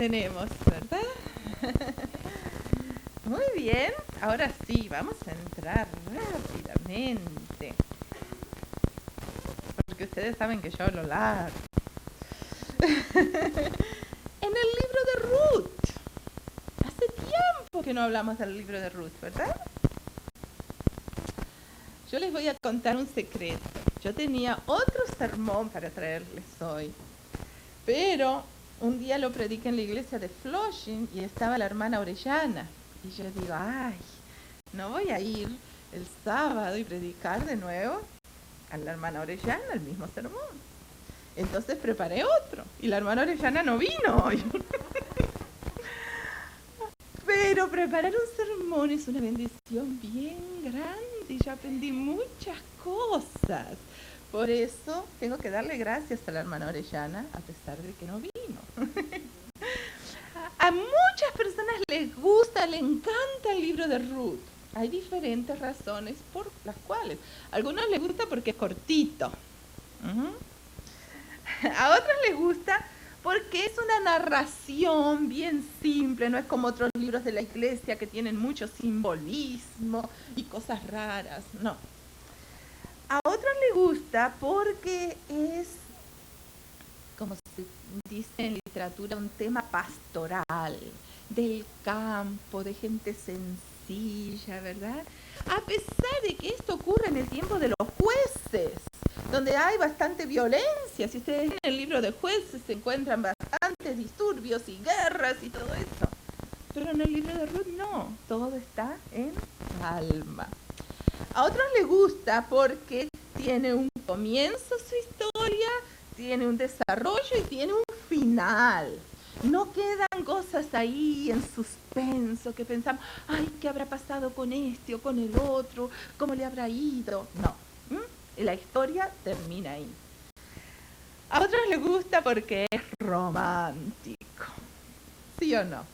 tenemos, ¿verdad? Muy bien, ahora sí, vamos a entrar rápidamente. Porque ustedes saben que yo hablo largo. En el libro de Ruth. Hace tiempo que no hablamos del libro de Ruth, ¿verdad? Yo les voy a contar un secreto. Yo tenía otro sermón para traerles hoy, pero un día lo prediqué en la iglesia de Flushing y estaba la hermana Orellana. Y yo digo, ay, no voy a ir el sábado y predicar de nuevo a la hermana Orellana el mismo sermón. Entonces preparé otro y la hermana Orellana no vino hoy. Pero preparar un sermón es una bendición bien grande y yo aprendí muchas cosas. Por eso tengo que darle gracias a la hermana Orellana a pesar de que no vino. A muchas personas les gusta, les encanta el libro de Ruth. Hay diferentes razones por las cuales. A algunos les gusta porque es cortito. A otros les gusta porque es una narración bien simple, no es como otros libros de la iglesia que tienen mucho simbolismo y cosas raras, no. A otros les gusta porque es, como se dice en literatura, un tema pastoral, del campo, de gente sencilla, ¿verdad? A pesar de que esto ocurre en el tiempo de los jueces, donde hay bastante violencia. Si ustedes ven el libro de Jueces se encuentran bastantes disturbios y guerras y todo eso. Pero en el libro de Ruth no, todo está en calma. A otros les gusta porque tiene un comienzo su historia, tiene un desarrollo y tiene un final. No quedan cosas ahí en suspenso que pensamos, ay, ¿qué habrá pasado con este o con el otro? ¿Cómo le habrá ido? No. La historia termina ahí. A otros les gusta porque es romántico. ¿Sí o no?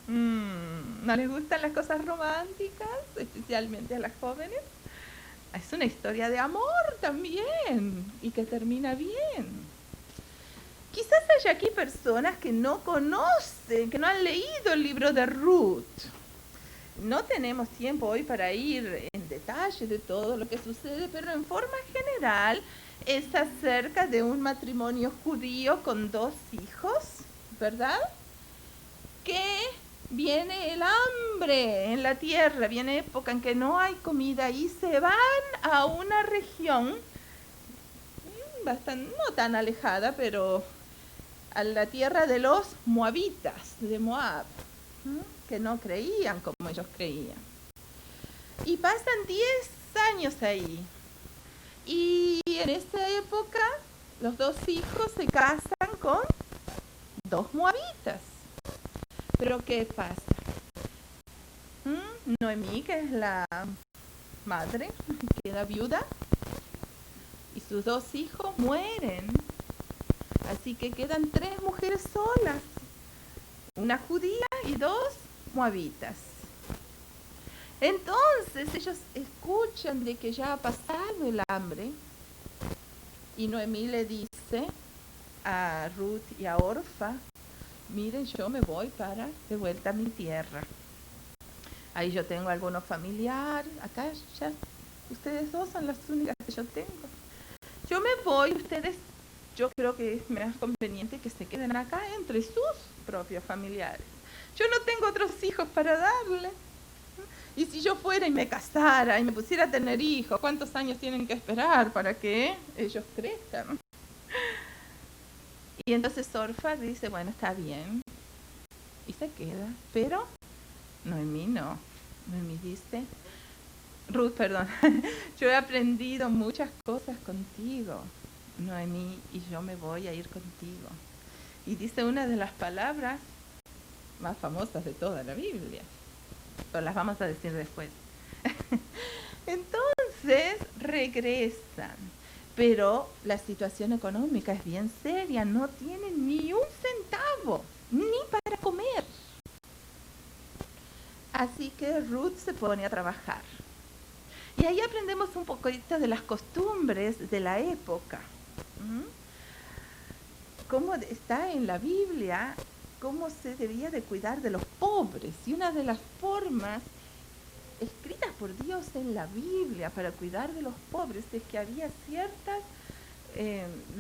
¿No les gustan las cosas románticas? Especialmente a las jóvenes. Es una historia de amor también y que termina bien. Quizás haya aquí personas que no conocen, que no han leído el libro de Ruth. No tenemos tiempo hoy para ir en detalle de todo lo que sucede, pero en forma general es acerca de un matrimonio judío con 2 hijos, ¿verdad? Que viene el hambre en la tierra, viene época en que no hay comida y se van a una región bastante, no tan alejada, pero a la tierra de los moabitas, de Moab, que no creían como ellos creían. Y pasan 10 años ahí. Y en esa época los 2 hijos se casan con 2 moabitas. Pero ¿qué pasa? Noemí, que es la madre, queda viuda y sus 2 hijos mueren. Así que quedan 3 mujeres solas, una judía y 2 moabitas. Entonces ellos escuchan de que ya ha pasado el hambre y Noemí le dice a Ruth y a Orfa, miren, yo me voy de vuelta a mi tierra. Ahí yo tengo algunos familiares, acá ya ustedes 2 son las únicas que yo tengo. Yo me voy, ustedes, yo creo que es más conveniente que se queden acá entre sus propios familiares. Yo no tengo otros hijos para darle. Y si yo fuera y me casara y me pusiera a tener hijos, ¿cuántos años tienen que esperar para que ellos crezcan? Y entonces Orfa dice, bueno, está bien. Y se queda. Pero Noemí no. Noemí dice, Ruth, perdón, yo he aprendido muchas cosas contigo, Noemí, y yo me voy a ir contigo. Y dice una de las palabras más famosas de toda la Biblia. Pero las vamos a decir después. Entonces regresan, pero la situación económica es bien seria, no tienen ni un centavo, ni para comer. Así que Ruth se pone a trabajar. Y ahí aprendemos un poquito de las costumbres de la época. Como está en la Biblia, cómo se debía de cuidar de los pobres. Y una de las formas escritas por Dios en la Biblia para cuidar de los pobres es que había ciertos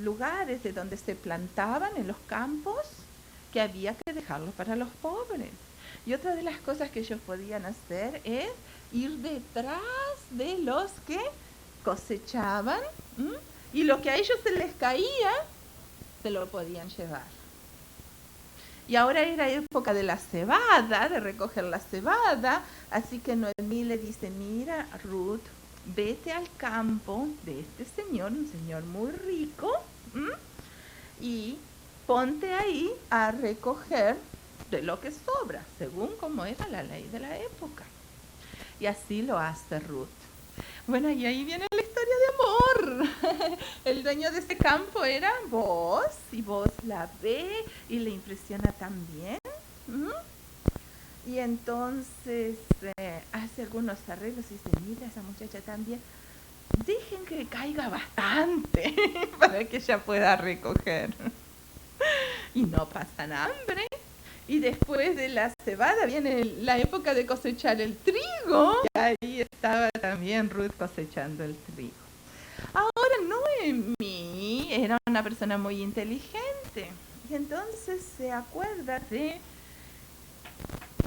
lugares de donde se plantaban en los campos que había que dejarlos para los pobres. Y otra de las cosas que ellos podían hacer es ir detrás de los que cosechaban, y lo que a ellos se les caía, se lo podían llevar. Y ahora era época de la cebada, de recoger la cebada, así que Noemí le dice, mira, Ruth, vete al campo de este señor, un señor muy rico, y ponte ahí a recoger de lo que sobra, según como era la ley de la época. Y así lo hace Ruth. Bueno, y ahí viene la historia de amor. El dueño de ese campo era Boaz, y Boaz la ve y le impresiona también. Y entonces hace algunos arreglos y dice, mira, esa muchacha también, dejen que caiga bastante para que ella pueda recoger. Y no pasan hambre. Y después de la cebada viene la época de cosechar el trigo. Y ahí estaba también Ruth cosechando el trigo. Ahora Noemí era una persona muy inteligente. Y entonces se acuerda de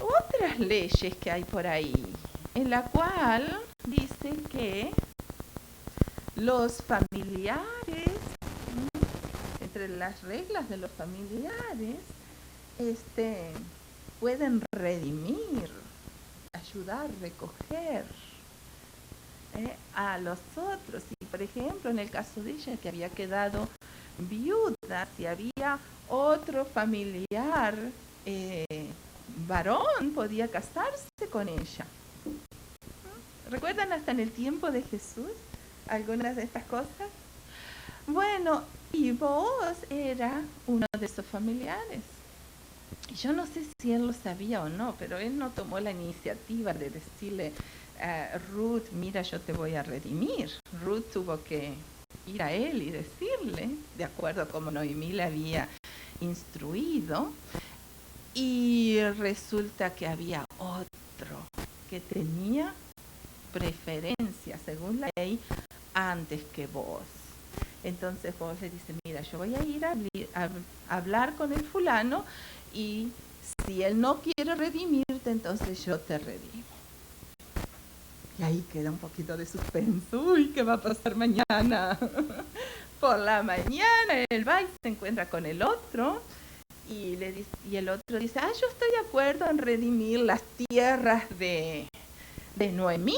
otras leyes que hay por ahí, en la cual dice que los familiares, entre las reglas de los familiares, pueden redimir, ayudar, recoger a los otros. Y por ejemplo, en el caso de ella, que había quedado viuda, si había otro familiar varón, podía casarse con ella. ¿Recuerdan hasta en el tiempo de Jesús algunas de estas cosas? Bueno, y Boaz era uno de esos familiares. Y yo no sé si él lo sabía o no, pero él no tomó la iniciativa de decirle a Ruth, mira, yo te voy a redimir. Ruth tuvo que ir a él y decirle, de acuerdo a como Noemí le había instruido, y resulta que había otro que tenía preferencia, según la ley, antes que vos. Entonces vos le dice, mira, yo voy a ir a hablar con el fulano, y si él no quiere redimirte, entonces yo te redimo. Y ahí queda un poquito de suspenso. Uy, ¿qué va a pasar mañana? Por la mañana él va y se encuentra con el otro, y el otro dice, yo estoy de acuerdo en redimir las tierras de Noemí.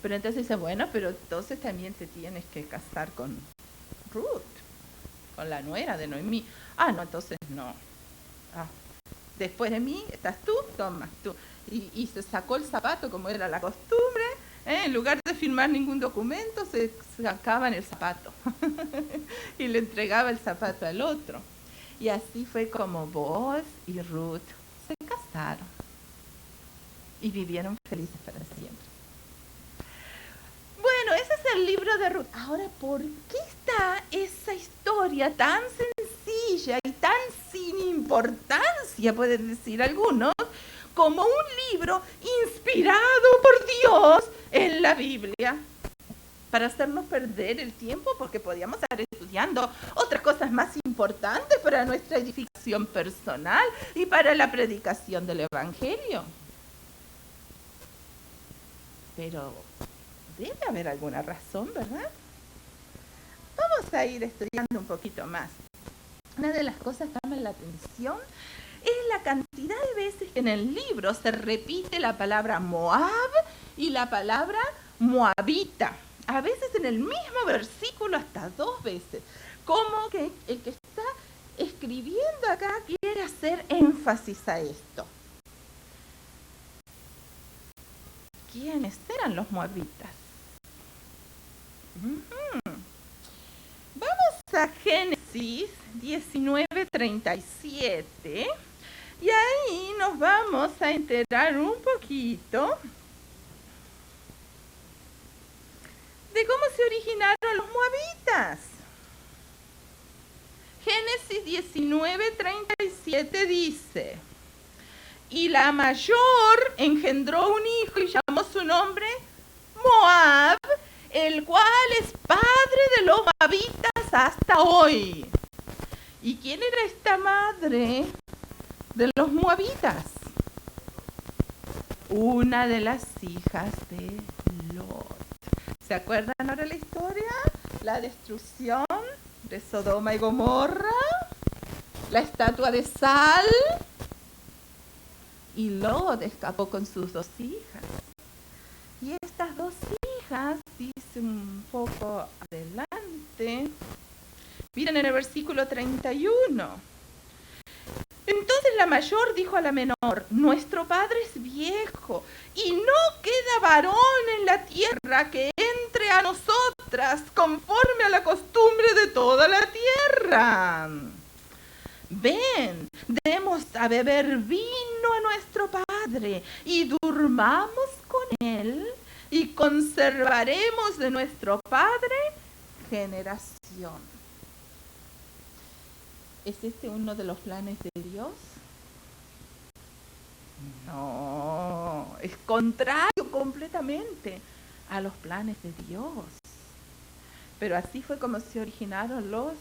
Pero entonces dice, bueno, pero entonces también te tienes que casar con Ruth, con la nuera de Noemí. No, entonces no. Después de mí estás tú, tomas tú. Y se sacó el zapato, como era la costumbre. En lugar de firmar ningún documento, se sacaban el zapato y le entregaba el zapato al otro. Y así fue como Boaz y Ruth se casaron y vivieron felices para siempre. Bueno, ese es el libro de Ruth. Ahora, ¿por qué está esa historia tan sencilla y tan sin importancia, pueden decir algunos, como un libro inspirado por Dios en la Biblia? Para hacernos perder el tiempo, porque podíamos estar estudiando otras cosas más importantes para nuestra edificación personal y para la predicación del Evangelio. Pero debe haber alguna razón, ¿verdad? Vamos a ir estudiando un poquito más. Una de las cosas que llama la atención es la cantidad de veces que en el libro se repite la palabra Moab y la palabra moabita. A veces en el mismo versículo hasta 2 veces. Como que el que está escribiendo acá quiere hacer énfasis a esto. ¿Quiénes eran los moabitas? Vamos a Génesis 19:37 y ahí nos vamos a enterar un poquito de cómo se originaron los moabitas. Génesis 19:37 dice: y la mayor engendró un hijo y llamó su nombre Moab, el cual es padre de los moabitas hasta hoy. ¿Y quién era esta madre de los moabitas? Una de las hijas de Lot. ¿Se acuerdan ahora la historia? La destrucción de Sodoma y Gomorra, la estatua de sal, y Lot escapó con sus 2 hijas. Y estas 2 hijas, dice un poco adelante, miren en el versículo 31. Entonces la mayor dijo a la menor: nuestro padre es viejo y no queda varón en la tierra que entre a nosotras conforme a la costumbre de toda la tierra. Ven, demos a beber vino a nuestro padre y durmamos con él y conservaremos de nuestro padre generación. ¿Es este uno de los planes de Dios? No, es contrario completamente a los planes de Dios. Pero así fue como se originaron los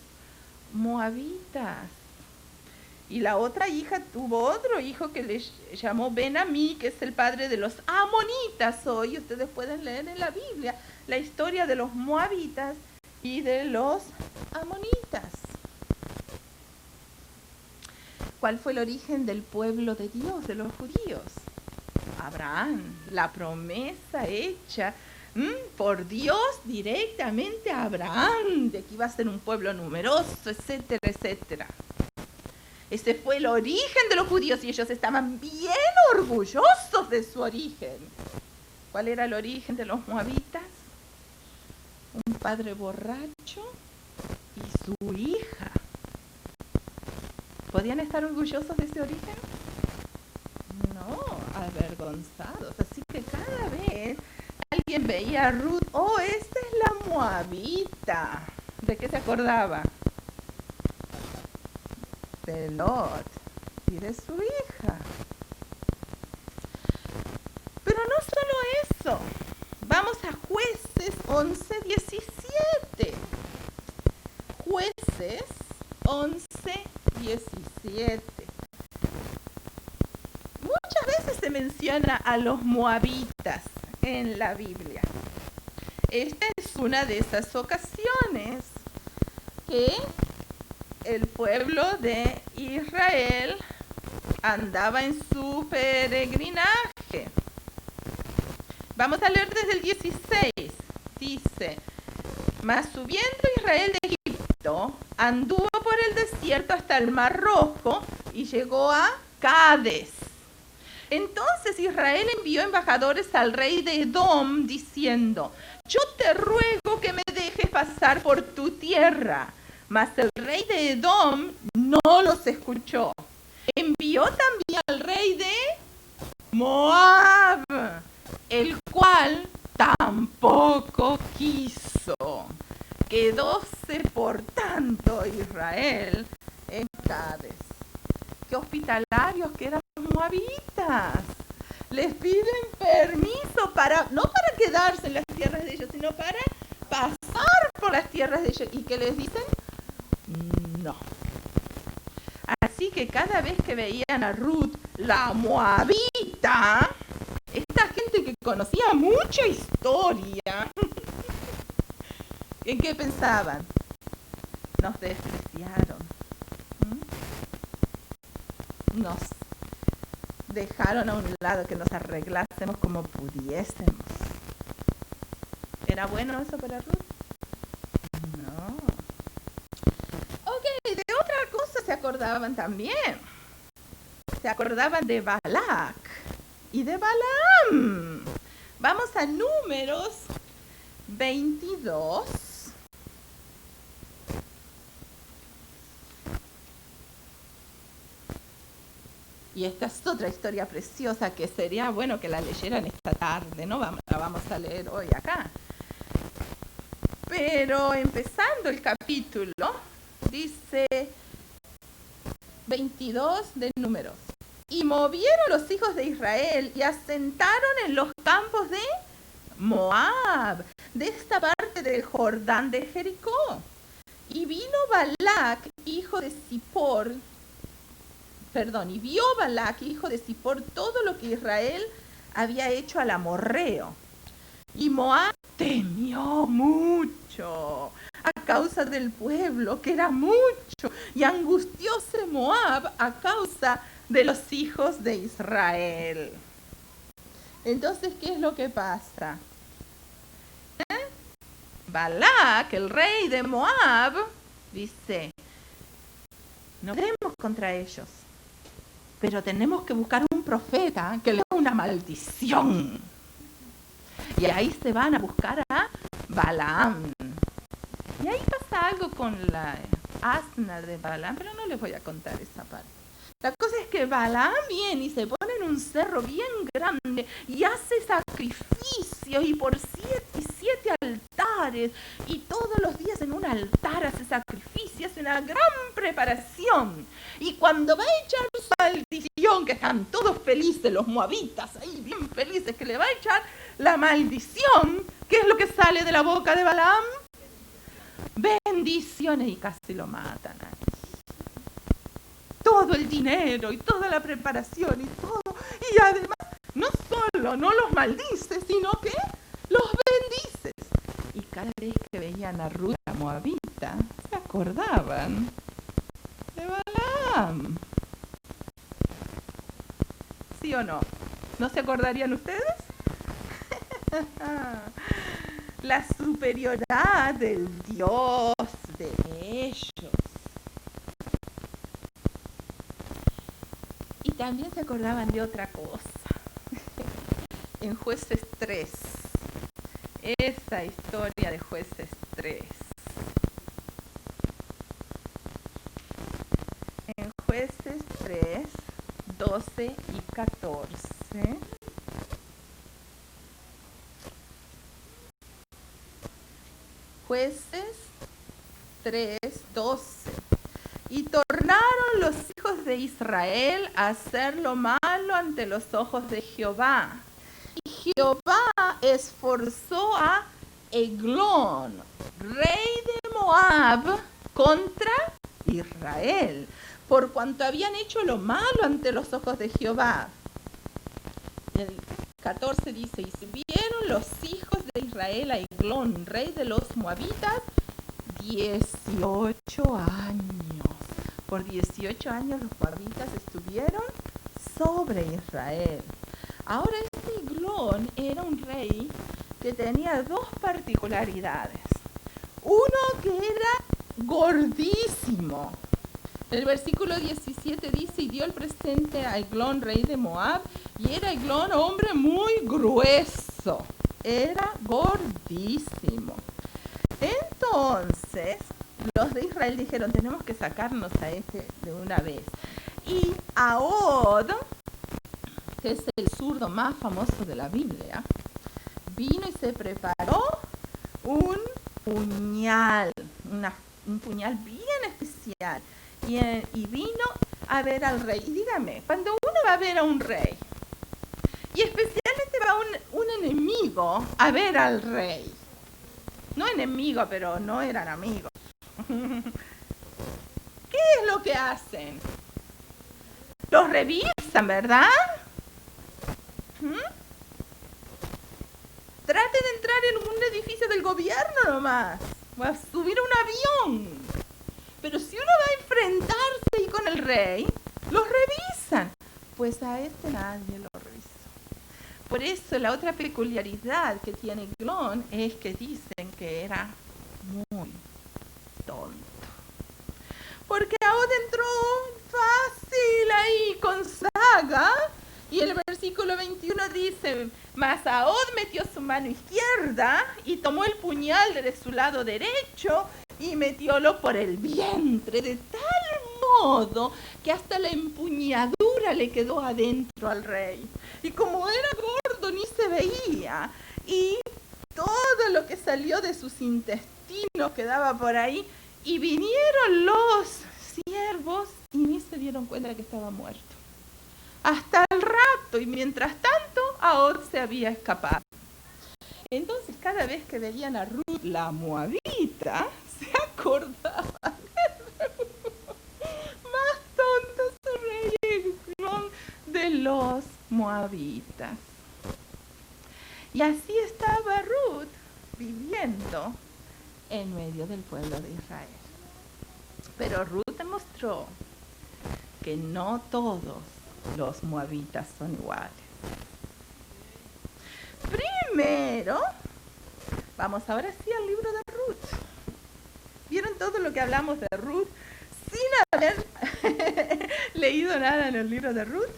moabitas. Y la otra hija tuvo otro hijo que le llamó Ben-Ammi, que es el padre de los amonitas. Hoy ustedes pueden leer en la Biblia la historia de los moabitas y de los amonitas. ¿Cuál fue el origen del pueblo de Dios, de los judíos? Abraham, la promesa hecha por Dios directamente a Abraham, de que iba a ser un pueblo numeroso, etcétera, etcétera. Ese fue el origen de los judíos y ellos estaban bien orgullosos de su origen. ¿Cuál era el origen de los moabitas? Un padre borracho y su hija. ¿Podían estar orgullosos de ese origen? No, avergonzados. Así que cada vez alguien veía a Ruth: oh, esta es la moabita. ¿De qué se acordaba? De Lot y de su hija. Pero no solo eso. Vamos a Jueces 11:17. Jueces 11:17. Muchas veces se menciona a los moabitas en la Biblia. Esta es una de esas ocasiones que el pueblo de Israel andaba en su peregrinaje. Vamos a leer desde el 16. Dice: mas subiendo Israel de Egipto, anduvo por el desierto hasta el Mar Rojo y llegó a Cades. Entonces Israel envió embajadores al rey de Edom diciendo: yo te ruego que me dejes pasar por tu tierra. Mas el rey de Edom no los escuchó. Envió también al rey de Moab, el cual tampoco quiso. Quedóse por tanto Israel en Cades. Qué hospitalarios que eran los moabitas. Les piden permiso no para quedarse en las tierras de ellos, sino para pasar por las tierras de ellos. ¿Y qué les dicen? No. Así que cada vez que veían a Ruth, la moabita, esta gente que conocía mucha historia, ¿en qué pensaban? Nos despreciaron. Nos dejaron a un lado, que nos arreglásemos como pudiésemos. ¿Era bueno eso para Ruth? No. Ok, de otra cosa se acordaban también. Se acordaban de Balac y de Balaam. Vamos a Números 22. Y esta es otra historia preciosa que sería bueno que la leyeran esta tarde, ¿no? La vamos a leer hoy acá. Pero empezando el capítulo, dice 22 de Números. Y movieron los hijos de Israel y asentaron en los campos de Moab, de esta parte del Jordán de Jericó. Y vino Balac, hijo de Zippor, y vio Balac, hijo de Zippor, todo lo que Israel había hecho al amorreo. Y Moab temió mucho a causa del pueblo, que era mucho, y angustióse Moab a causa de los hijos de Israel. Entonces, ¿qué es lo que pasa? Balac, el rey de Moab, dice, no queremos contra ellos, pero tenemos que buscar un profeta que le dé una maldición. Y ahí se van a buscar a Balaam. Y ahí pasa algo con la asna de Balaam, pero no les voy a contar esa parte. La cosa es que Balaam viene y se pone en un cerro bien grande y hace sacrificios y por 7 altares, y todos los días en un altar hace sacrificios, hace una gran preparación. Y cuando va a echar su maldición, que están todos felices, los moabitas ahí bien felices, que le va a echar la maldición, ¿qué es lo que sale de la boca de Balaam? Bendiciones, y casi lo matan ahí. Todo el dinero y toda la preparación y todo, y además no solo no los maldices, sino que los bendices. Y cada vez que veían a Ruth, la moabita, se acordaban de Balaam. ¿Sí o no? ¿No se acordarían ustedes? La superioridad del Dios de ellos. Y también se acordaban de otra cosa. En Jueces 3. Esa historia de Jueces 3. En Jueces 3, 12 y 14. Jueces 3, 12. Y tornaron los hijos de Israel a hacer lo malo ante los ojos de Jehová. Y Jehová esforzó a Eglón, rey de Moab, contra Israel, por cuanto habían hecho lo malo ante los ojos de Jehová. El 14 dice, y subieron los hijos de Israel a Eglón, rey de los moabitas, 18 años. Por 18 años los moabitas estuvieron sobre Israel. Ahora este Eglón era un rey que tenía dos particularidades. Uno, que era gordísimo. El versículo 17 dice, y dio el presente a Eglón, rey de Moab, y era Eglón hombre muy grueso. Era gordísimo. Entonces, los de Israel dijeron, tenemos que sacarnos a este de una vez. Y Ahod, que es el zurdo más famoso de la Biblia, vino y se preparó un puñal, un puñal bien especial. Y vino a ver al rey. Y dígame, cuando uno va a ver a un rey, y especialmente va un enemigo a ver al rey, no enemigo, pero no eran amigos, ¿qué es lo que hacen? Los revisan, ¿verdad? Trate de entrar en un edificio del gobierno nomás, o a subir a un avión. Pero si uno va a enfrentarse ahí con el rey, los revisan. Pues a este nadie lo revisó. Por eso la otra peculiaridad que tiene Eglón es que dicen que era muy tonto. Porque Ahod entró fácil ahí con saga. Y el versículo 21 dice, mas Ahod metió su mano izquierda y tomó el puñal de su lado derecho y metiólo por el vientre, de tal modo que hasta la empuñadura le quedó adentro al rey. Y como era gordo ni se veía, y todo lo que salió de sus intestinos quedaba por ahí, Y vinieron los siervos y ni se dieron cuenta de que estaba muerto. Hasta el rato, y mientras tanto, Ahod se había escapado. Entonces, cada vez que veían a Ruth, la moabita, se acordaban más tontos de los moabitas. Y así estaba Ruth viviendo en medio del pueblo de Israel. Pero Ruth demostró que no todos los moabitas son iguales. Primero, vamos ahora sí al libro de Ruth. ¿Vieron todo lo que hablamos de Ruth sin haber leído nada en el libro de Ruth?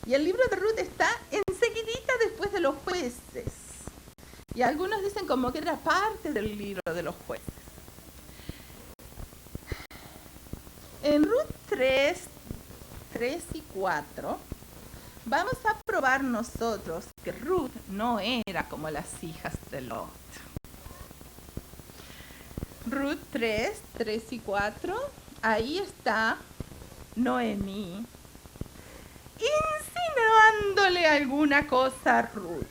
Y el libro de Ruth está enseguidita después de los jueces. Y algunos dicen como que era parte del libro de los jueces. En Ruth 3 y 4, vamos a probar nosotros que Ruth no era como las hijas de Lot. Ruth 3 y 4, ahí está Noemí insinuándole alguna cosa a Ruth.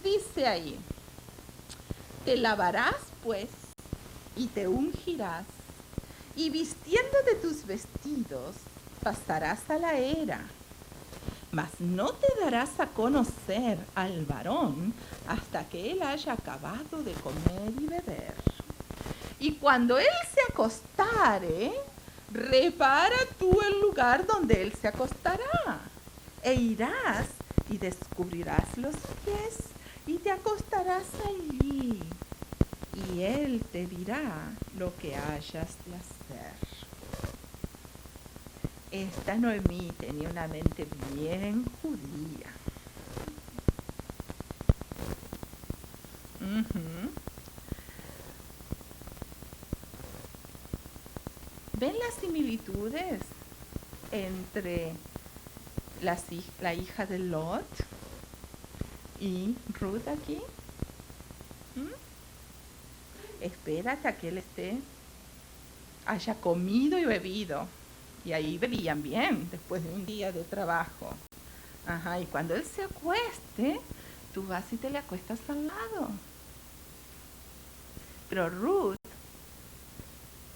Dice ahí, te lavarás pues y te ungirás, y vistiendo de tus vestidos pasarás a la era, mas no te darás a conocer al varón hasta que él haya acabado de comer y beber. Y cuando él se acostare, repara tú el lugar donde él se acostará, e irás y descubrirás los pies y te acostarás allí, y él te dirá lo que hayas de hacer. Esta Noemí tenía una mente bien judía. ¿Ven las similitudes entre la hija de Lot y Ruth aquí? Espérate a que él haya comido y bebido. Y ahí bebían bien después de un día de trabajo. Y cuando él se acueste, tú vas y te le acuestas al lado. Pero Ruth,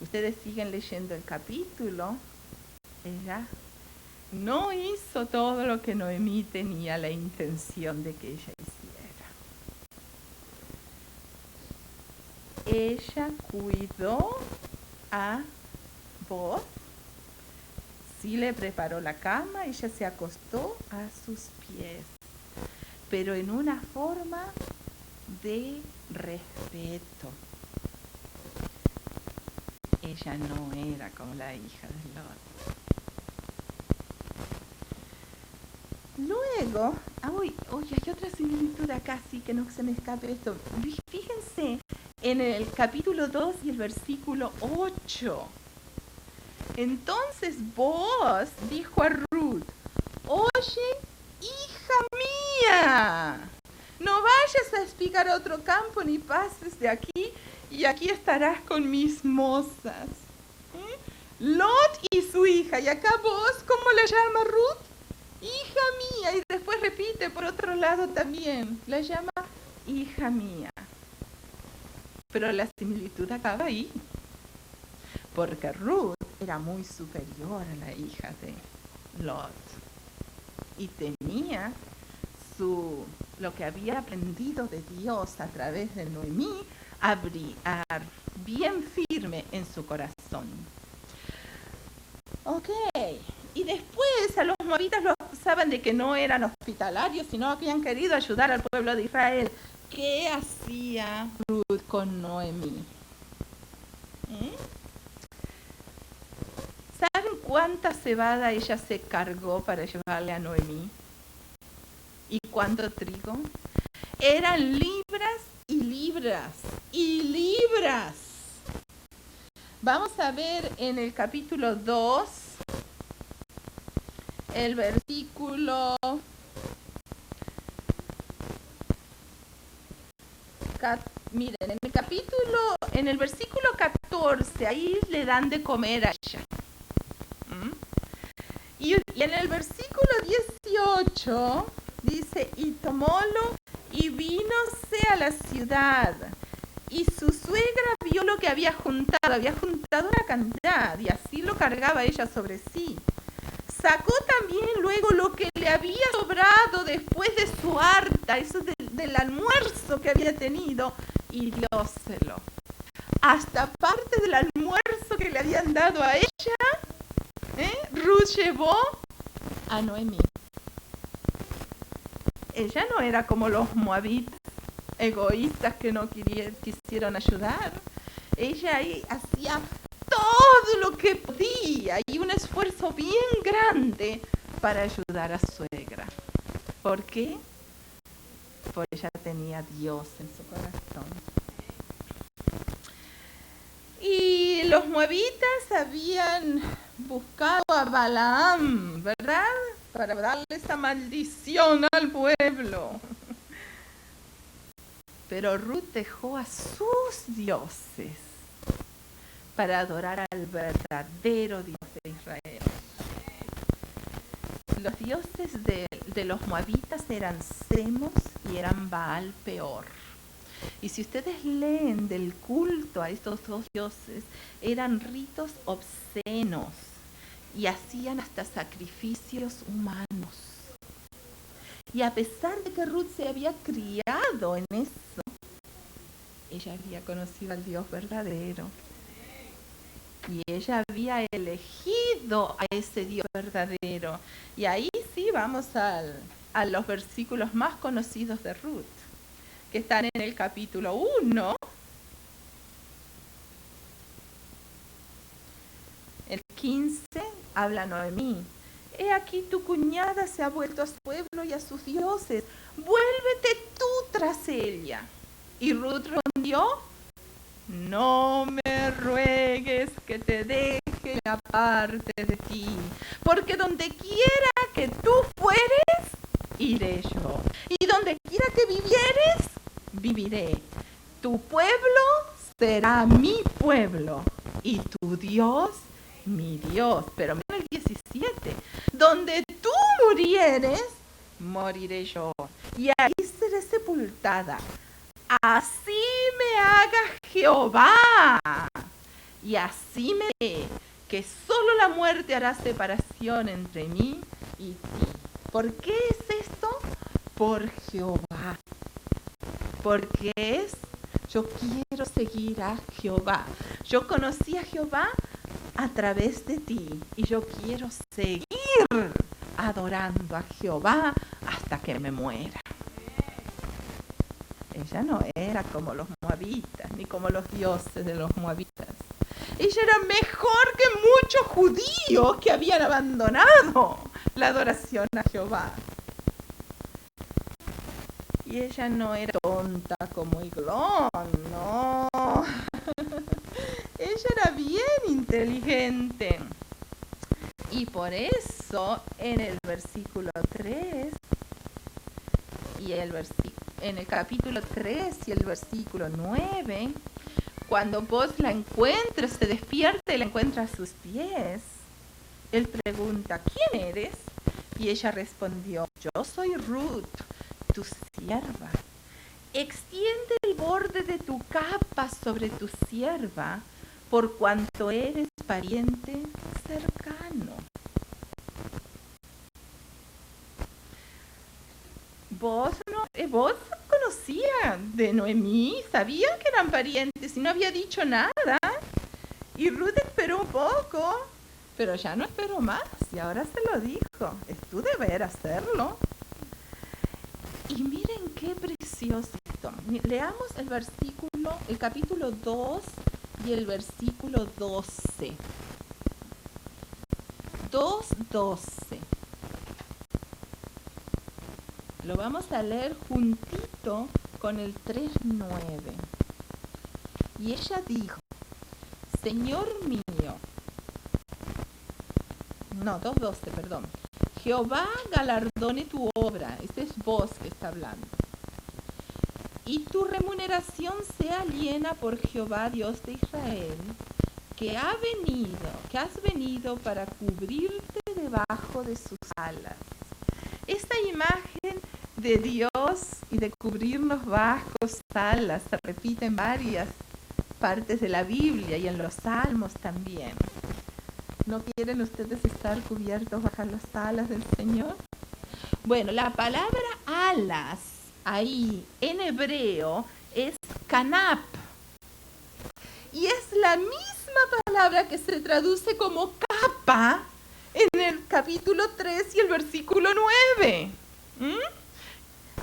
ustedes siguen leyendo el capítulo, ella no hizo todo lo que Noemí tenía la intención de que ella hiciera. Ella cuidó a Boaz, sí le preparó la cama, ella se acostó a sus pies, pero en una forma de respeto. Ella no era como la hija de Lot. Luego, hay otra similitud acá, sí, que no se me escape esto. Fíjense en el capítulo 2 y el versículo 8. Entonces Boaz dijo a Ruth, oye, hija mía, no vayas a espigar a otro campo ni pases de aquí, y aquí estarás con mis mozas. Lot y su hija, y acá Boaz, ¿cómo la llama Ruth? Hija mía, y después repite por otro lado también, la llama hija mía. Pero la similitud acaba ahí, porque Ruth era muy superior a la hija de Lot y tenía lo que había aprendido de Dios a través de Noemí bien firme en su corazón. Y después a los moabitas los acusaban de que no eran hospitalarios, sino que habían querido ayudar al pueblo de Israel. ¿Qué hacía Ruth con Noemí? ¿Saben cuánta cebada ella se cargó para llevarle a Noemí? ¿Y cuánto trigo? Eran libras y libras y libras. Vamos a ver en el capítulo 2, el versículo 14. Miren, en el capítulo en el versículo 14, ahí le dan de comer a ella. Y en el versículo 18 dice, y tomólo y vínose a la ciudad. Y su suegra vio lo que había juntado una cantidad, y así lo cargaba ella sobre sí. Sacó también luego lo que le había sobrado después de su harta, eso del almuerzo que había tenido, y dióselo. Hasta parte del almuerzo que le habían dado a ella, Ruth llevó a Noemí. Ella no era como los moabitas, egoístas que no quisieron ayudar. Ella ahí hacía todo lo que podía y un esfuerzo bien grande para ayudar a su suegra. ¿Por qué? Porque ella tenía a Dios en su corazón. Y los moabitas habían buscado a Balaam, ¿verdad? Para darle esa maldición al pueblo. Pero Ruth dejó a sus dioses para adorar al verdadero Dios de Israel. Los dioses de los moabitas eran Semos y eran Baal Peor. Y si ustedes leen del culto a estos dos dioses, eran ritos obscenos y hacían hasta sacrificios humanos. Y a pesar de que Ruth se había criado en eso, ella había conocido al Dios verdadero. Y ella había elegido a ese Dios verdadero. Y ahí sí vamos a los versículos más conocidos de Ruth, que están en el capítulo 1. El 15 habla Noemí. He aquí tu cuñada se ha vuelto a su pueblo y a sus dioses. Vuélvete tú tras ella. Y Ruth respondió, no me ruegues que te deje aparte de ti, porque donde quiera que tú fueres, iré yo. Y donde quiera que vivieres, viviré. Tu pueblo será mi pueblo y tu Dios mi Dios. Pero mira el 17. Donde tú murieres, moriré yo. Y ahí seré sepultada. Así me haga Jehová. Y así me dé que solo la muerte hará separación entre mí y ti. ¿Por qué es esto? Por Jehová. Porque yo quiero seguir a Jehová. Yo conocí a Jehová a través de ti y yo quiero seguir adorando a Jehová hasta que me muera. Ella no era como los moabitas ni como los dioses de los moabitas. Ella era mejor que muchos judíos que habían abandonado la adoración a Jehová. Y ella no era tonta como Eglón, no. Ella era bien inteligente. Y por eso en el versículo 3 y en el capítulo 3 y el versículo 9, cuando vos la encuentres, se despierta y la encuentra a sus pies, él pregunta, ¿quién eres? Y ella respondió, yo soy Ruth, tu sierva. Extiende el borde de tu capa sobre tu sierva, por cuanto eres pariente cercano. Vos conocían de Noemí, sabían que eran parientes y no había dicho nada. Y Ruth esperó un poco, pero ya no esperó más y ahora se lo dijo. Es tu deber hacerlo. Y miren qué precioso esto. Leamos el capítulo 2 y el versículo 12. 2:12. Lo vamos a leer juntito con el 3:9. Y ella dijo, Señor mío, no, 2:12, perdón. Jehová galardone tu obra. Este es vos que está hablando. y tu remuneración sea aliena por Jehová Dios de Israel, que has venido para cubrirte debajo de sus alas. Esta imagen de Dios y de cubrirnos bajo sus alas se repite en varias partes de la Biblia y en los Salmos también. ¿No quieren ustedes estar cubiertos bajo las alas del Señor? Bueno, la palabra alas ahí en hebreo es kanap. Y es la misma palabra que se traduce como capa en el capítulo 3 y el versículo 9.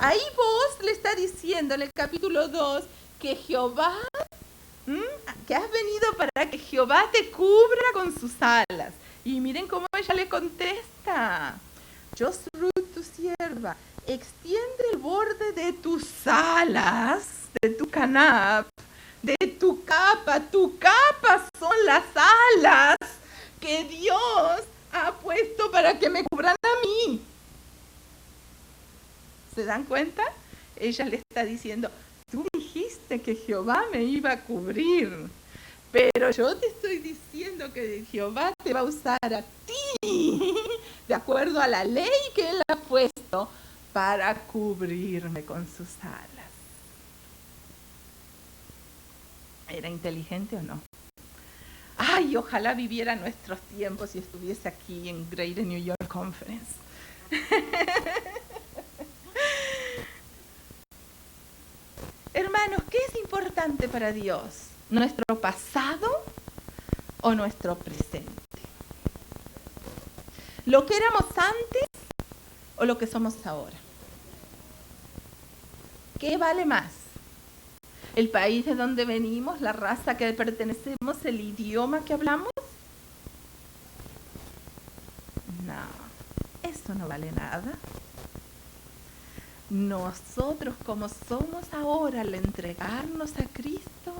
Ahí vos le está diciendo en el capítulo 2 que Jehová, que has venido para que Jehová te cubra con sus alas. Y miren cómo ella le contesta. Yo soy Ruth, tu sierva, extiende el borde de tus alas, de tu canap, de tu capa son las alas que Dios ha puesto para que me cubran a mí. ¿Se dan cuenta? Ella le está diciendo, tú dijiste que Jehová me iba a cubrir, pero yo te estoy diciendo que Jehová te va a usar a ti, de acuerdo a la ley que Él ha puesto, para cubrirme con sus alas. ¿Era inteligente o no? Ay, ojalá viviera nuestros tiempos y estuviese aquí en Greater New York Conference. Hermanos, ¿qué es importante para Dios? ¿Nuestro pasado o nuestro presente? ¿Lo que éramos antes o lo que somos ahora? ¿Qué vale más? ¿El país de donde venimos, la raza que pertenecemos, el idioma que hablamos? No, eso no vale nada. Nosotros como somos ahora al entregarnos a Cristo,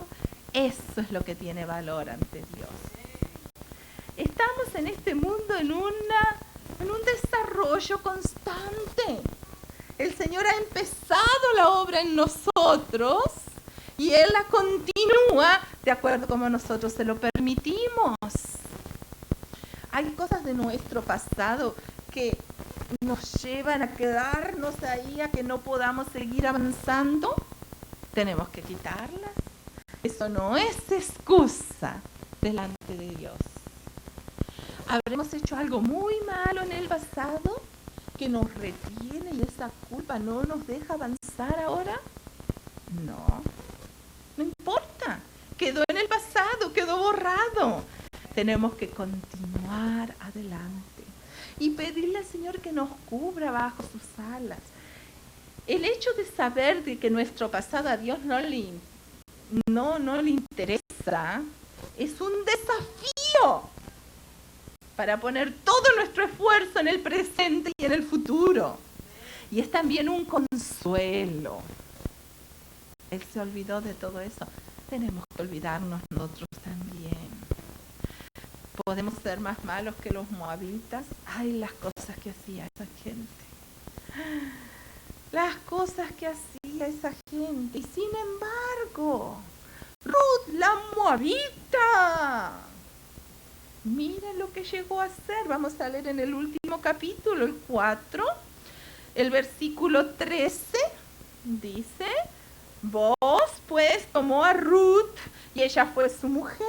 eso es lo que tiene valor ante Dios. Estamos en este mundo en un desarrollo constante. El Señor ha empezado la obra en nosotros y Él la continúa de acuerdo como nosotros se lo permitimos. Hay cosas de nuestro pasado que nos llevan a quedarnos ahí, a que no podamos seguir avanzando. Tenemos que quitarlas. Eso no es excusa delante de Dios. ¿Habremos hecho algo muy malo en el pasado que nos retiene y esa culpa no nos deja avanzar ahora? No importa. Quedó en el pasado, quedó borrado. Tenemos que continuar adelante y pedirle al Señor que nos cubra bajo sus alas. El hecho de saber de que nuestro pasado a Dios no le interesa es un desafío para poner todo nuestro esfuerzo en el presente y en el futuro. Y es también un consuelo. Él se olvidó de todo eso. Tenemos que olvidarnos nosotros también. ¿Podemos ser más malos que los moabitas? Ay, las cosas que hacía esa gente. Las cosas que hacía esa gente. Y sin embargo, Ruth, la moabita, miren lo que llegó a hacer. Vamos a leer en el último capítulo, el 4, el versículo 13, dice, vos pues tomó a Ruth y ella fue su mujer.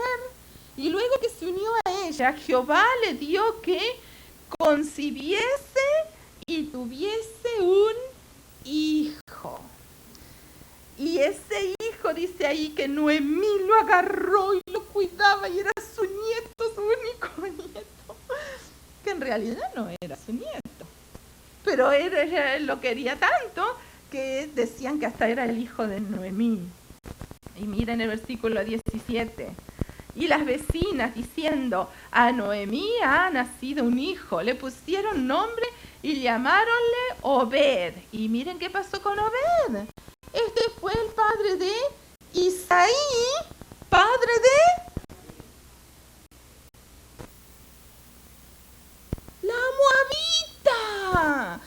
Y luego que se unió a ella, Jehová le dio que concibiese y tuviese un hijo. Y ese hijo dice ahí que Noemí lo agarró y lo cuidaba y era su nieto, su único nieto. Que en realidad no era su nieto. Pero ella lo quería tanto que decían que hasta era el hijo de Noemí. Y miren el versículo 17. Y las vecinas diciendo, a Noemí ha nacido un hijo. Le pusieron nombre y llamáronle Obed. Y miren qué pasó con Obed. Este fue el padre de Isaí, padre de la moabita,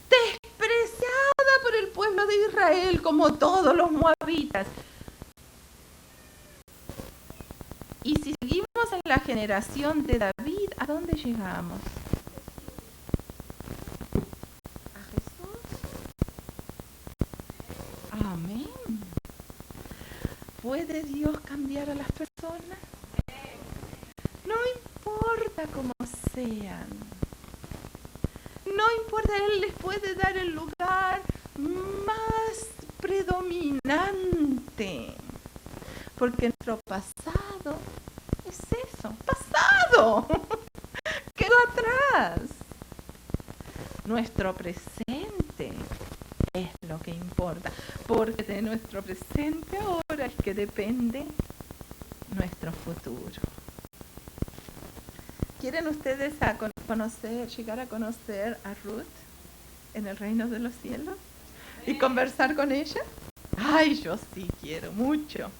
despreciada por el pueblo de Israel. él como todos los moabitas. Y si seguimos en la generación de David, ¿a dónde llegamos? ¿A Jesús? Amén. ¿Puede Dios cambiar a las personas? No importa cómo sean. No importa, Él les puede dar el lugar más predominante. Porque nuestro pasado es eso, pasado. Quedó atrás. Nuestro presente es lo que importa. Porque de nuestro presente ahora es que depende nuestro futuro. ¿Quieren ustedes llegar a conocer a Ruth en el reino de los cielos? ¿Y conversar con ella? Ay, yo sí quiero mucho.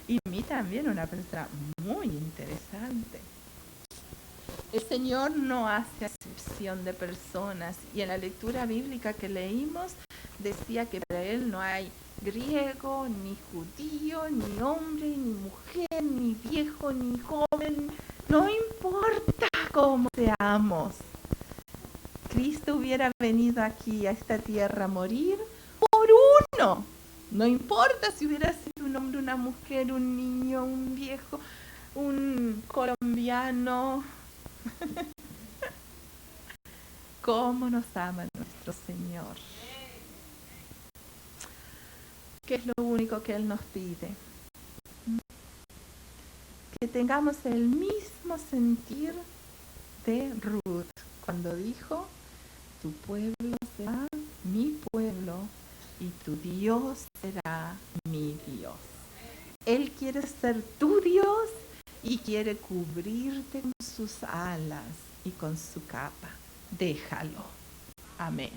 Y a mí también, una persona muy interesante. El Señor no hace acepción de personas. Y en la lectura bíblica que leímos, decía que para Él no hay griego, ni judío, ni hombre, ni mujer, ni viejo, ni joven. No importa cómo seamos. Cristo hubiera venido aquí a esta tierra a morir por uno. No importa si hubiera sido un hombre, una mujer, un niño, un viejo, un colombiano. ¿Cómo nos ama nuestro Señor? ¿Qué es lo único que Él nos pide? Que tengamos el mismo sentir de Ruth cuando dijo: tu pueblo será mi pueblo y tu Dios será mi Dios. Él quiere ser tu Dios y quiere cubrirte con sus alas y con su capa. Déjalo. Amén.